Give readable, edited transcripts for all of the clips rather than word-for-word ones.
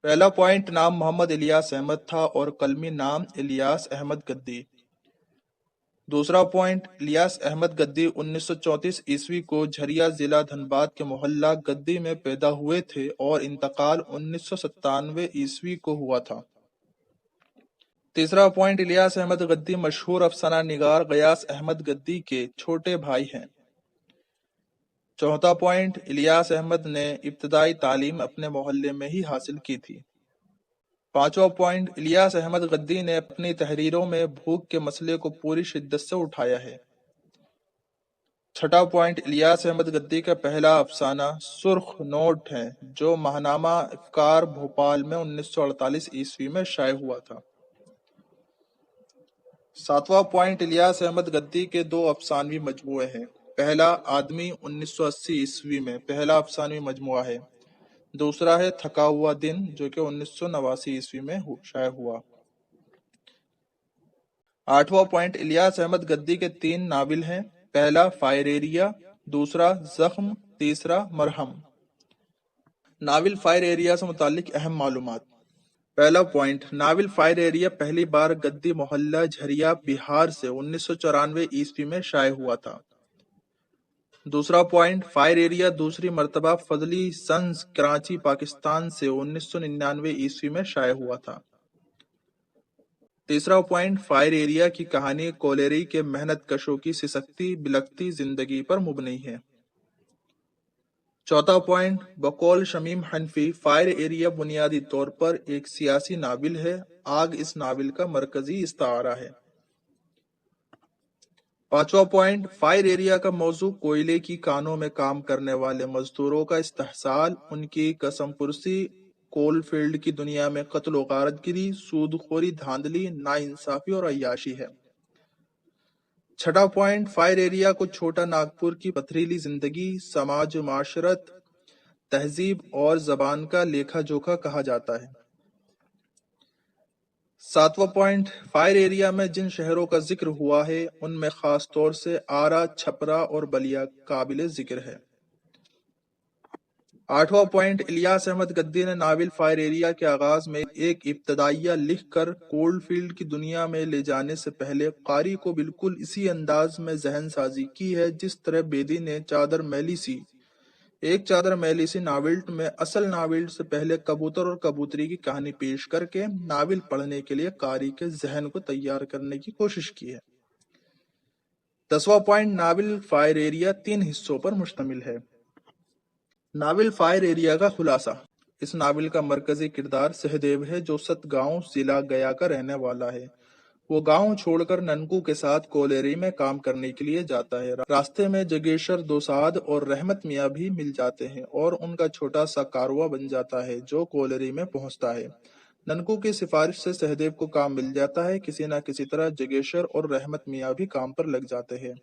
पहला पॉइंट, नाम मोहम्मद इलियास अहमद था और कलमी नाम इलियास अहमद गद्दी। दूसरा पॉइंट, इलियास अहमद गद्दी 1934 ईस्वी को झरिया जिला धनबाद के मोहल्ला गद्दी में पैदा हुए थे और इंतकाल 1997 ईस्वी को हुआ था। तीसरा पॉइंट, इलियास अहमद गद्दी मशहूर अफसाना निगार गयास अहमद गद्दी के छोटे भाई हैं। चौथा पॉइंट, इलियास अहमद ने इब्तदाई तालीम अपने मोहल्ले में ही हासिल की थी। पांचवा पॉइंट, इलियास अहमद गद्दी ने अपनी तहरीरों में भूख के मसले को पूरी शिद्दत से उठाया है। छठा पॉइंट, इलियास अहमद गद्दी का पहला अफसाना सुर्ख नोट है जो माहनामा अफकार भोपाल में 1948 ईस्वी में शाये हुआ था। सातवां पॉइंट, इलियास अहमद गद्दी के दो अफसानवी मजमुए हैं। पहला आदमी 1980 ईस्वी में पहला अफसानवी मजमुआ है। दूसरा है थका हुआ दिन जो कि 1989 ईस्वी में शाये हुआ। आठवां पॉइंट, इलियास अहमद गद्दी के 3 नाविल हैं। पहला फायर एरिया, दूसरा जख्म, तीसरा मरहम। नाविल फायर एरिया से मुतालिक अहम मालूमात। पहला पॉइंट, नाविल फायर एरिया पहली बार गद्दी मोहल्ला झरिया बिहार से 1994 ईस्वी में शाये हुआ था। दूसरा पॉइंट, फायर एरिया दूसरी मर्तबा फजली सन्स कराची पाकिस्तान से 1999 ईस्वी में शाये हुआ था। तीसरा पॉइंट, फायर एरिया की कहानी कोलेरी के मेहनत कशों की सिसकती बिलकती जिंदगी पर मुबनी है। चौथा पॉइंट, बकौल शमीम हनफी फायर एरिया बुनियादी तौर पर एक सियासी नाविल है। आग इस नाविल का मरकजी इस्तारा है। पांचवा पॉइंट, फायर एरिया का मौजू कोयले की कानों में काम करने वाले मजदूरों का इस्तेहसाल, उनकी कसमपुरसी, कोल फील्ड की दुनिया में कत्ल गारतगिरी, सूदखोरी, धांधली, नाइंसाफी और अय्याशी है। छठा पॉइंट, फायर एरिया को छोटा नागपुर की पथरीली जिंदगी, समाज माशरत, तहजीब और जबान का लेखा जोखा कहा जाता है। सातवां पॉइंट, फायर एरिया में जिन शहरों का जिक्र हुआ है उनमें खास तौर से आरा, छपरा और बलिया काबिल जिक्र है। आठवां पॉइंट, इलियास अहमद गद्दी ने नाविल फायर एरिया के आगाज में एक इब्तदाइया लिखकर कोल्ड फील्ड की दुनिया में ले जाने से पहले कारी को बिल्कुल इसी अंदाज में जहन साजी की है जिस तरह बेदी ने चादर मैली सी नाविल में असल नाविल से पहले कबूतर और कबूतरी की कहानी पेश करके नाविल पढ़ने के लिए कारी के जहन को तैयार करने की कोशिश की है। 10वां पॉइंट, नाविल फायर एरिया 3 हिस्सों पर मुश्तमिल है। नाविल फायर एरिया का खुलासा। इस नाविल का मरकजी किरदार सहदेव है जो सतगांव जिला गया का रहने वाला है। वो गांव छोड़कर ननकू के साथ कोलेरी में काम करने के लिए जाता है। रास्ते में जगेशर दोसाद और रहमत मियाँ भी मिल जाते हैं और उनका छोटा सा कारवा बन जाता है जो कोलेरी में पहुंचता है। ननकू की सिफारिश से सहदेव को काम मिल जाता है। किसी न किसी तरह जगेशर और रहमत मियाँ भी काम पर लग जाते हैं।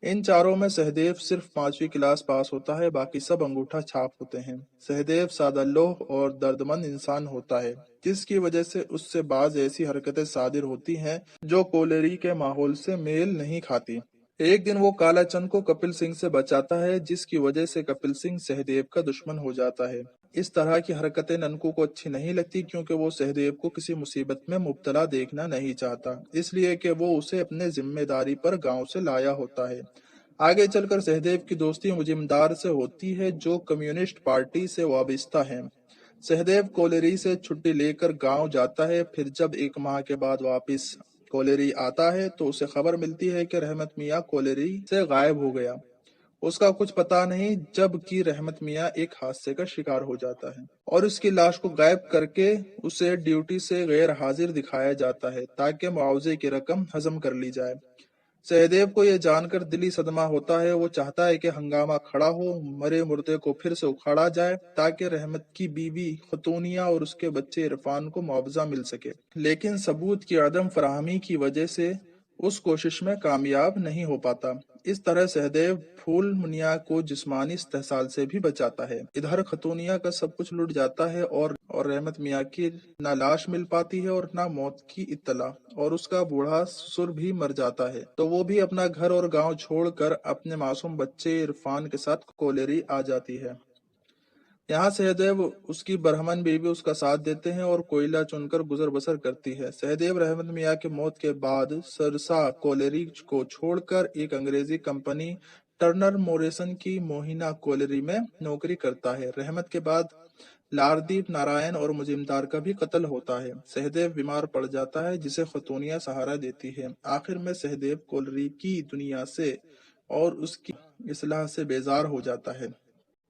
इन चारों में सहदेव सिर्फ 5वीं क्लास पास होता है, बाकी सब अंगूठा छाप होते हैं। सहदेव सादाल्लोह और दर्दमंद इंसान होता है जिसकी वजह से उससे बाज ऐसी हरकतें सादिर होती हैं जो कोलेरी के माहौल से मेल नहीं खाती। एक दिन वो काला चंद को कपिल सिंह से बचाता है जिसकी वजह से कपिल सिंह सहदेव का दुश्मन हो जाता है। इस तरह की हरकतें ननकू को अच्छी नहीं लगती क्योंकि वो सहदेव को किसी मुसीबत में मुब्तला देखना नहीं चाहता, इसलिए कि वो उसे अपने जिम्मेदारी पर गांव से लाया होता है। आगे चलकर सहदेव की दोस्ती मुजिमदार से होती है जो कम्युनिस्ट पार्टी से वाबस्ता है। सहदेव कोलेरी से छुट्टी लेकर गांव जाता है। फिर जब 1 माह के बाद वापस कोलेरी आता है तो उसे खबर मिलती है कि रहमत मियाँ कोलेरी से गायब हो गया। उसका कुछ पता नहीं जबकि रहमत मियाँ एक हादसे का शिकार हो जाता है और उसकी लाश को गायब करके उसे ड्यूटी से गैर हाजिर दिखाया जाता है ताकि मुआवजे की रकम हजम कर ली जाए। सहदेव को यह जानकर दिली सदमा होता है। वो चाहता है कि हंगामा खड़ा हो, मरे मुर्दे को फिर से उखाड़ा जाए ताकि रहमत की बीवी खतूनिया और उसके बच्चे इरफान को मुआवजा मिल सके, लेकिन सबूत की अदम फराहमी की वजह से उस कोशिश में कामयाब नहीं हो पाता। इस तरह सहदेव फूल मुनिया को जिस्मानी इस्तेहसाल से भी बचाता है। इधर खतूनिया का सब कुछ लुट जाता है और रहमत मियाँ की ना लाश मिल पाती है और ना मौत की इत्तला, और उसका बूढ़ा ससुर भी मर जाता है तो वो भी अपना घर और गांव छोड़कर अपने मासूम बच्चे इरफान के साथ कोलेरी आ जाती है। यहाँ सहदेव, उसकी बरहमन बीवी उसका साथ देते हैं और कोयला चुनकर गुजर बसर करती है। सहदेव रहमत मियाँ के मौत के बाद सरसा कोलेरिज को छोड़कर एक अंग्रेजी कंपनी टर्नर मोरिसन की मोहिना कोलेरी में नौकरी करता है। रहमत के बाद लारदीप नारायण और मुजिमदार का भी कत्ल होता है। सहदेव बीमार पड़ जाता है जिसे खतूनिया सहारा देती है। आखिर में सहदेव कोलरी की दुनिया से और उसकी इस्लाह से बेजार हो जाता है।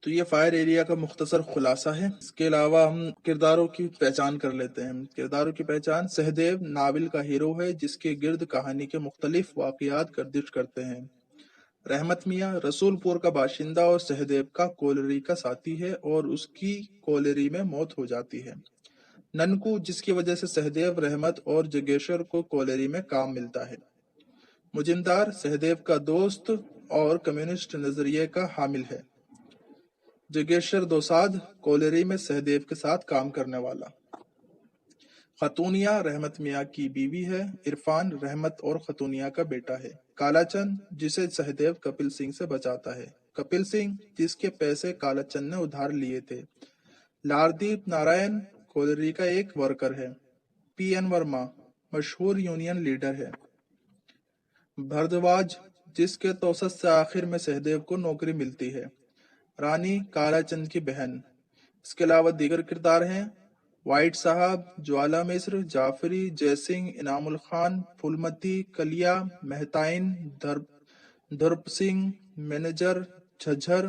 तो ये फायर एरिया का मुख्तसर खुलासा है। इसके अलावा हम किरदारों की पहचान कर लेते हैं। किरदारों की पहचान: सहदेव नावल का हीरो है जिसके गिर्द कहानी के मुख्तलिफ वाक़यात गर्दिश करते हैं। रहमत मियाँ रसूलपुर का बाशिंदा और सहदेव का कोलरी का साथी है और उसकी कोलरी में मौत हो जाती है। ननकू, जिसकी वजह से सहदेव, रहमत और जगेश्वर को कोलरी में काम मिलता है। मुजिमदार सहदेव का दोस्त और कम्युनिस्ट नजरिए का हामिल है। जगेश्वर दोसाद कोलरी में सहदेव के साथ काम करने वाला। खतूनिया रहमत मियाँ की बीवी है। इरफान रहमत और खतूनिया का बेटा है। कालाचंद, जिसे सहदेव कपिल सिंह से बचाता है। कपिल सिंह, जिसके पैसे कालाचंद ने उधार लिए थे। लारदीप नारायण कोलरी का एक वर्कर है। पी.एन. वर्मा मशहूर यूनियन लीडर है। भरद्वाज, जिसके तौसत से आखिर में सहदेव को नौकरी मिलती है। रानी कालाचंद की बहन। इसके अलावा दीगर किरदार हैं: वाइट साहब, ज्वाला मिश्र, जाफरी, जयसिंह, इनामुल खान, फुलमती, कलिया, मेहताइन, धर्प सिंह, मैनेजर, झज्जर,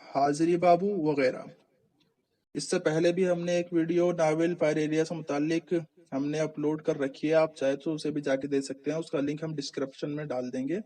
हाजिरी बाबू वगैरह। इससे पहले भी हमने एक वीडियो नावल फायर एरिया से मुतालिक हमने अपलोड कर रखी है, आप चाहे तो उसे भी जाके दे सकते हैं। उसका लिंक हम डिस्क्रिप्शन में डाल देंगे।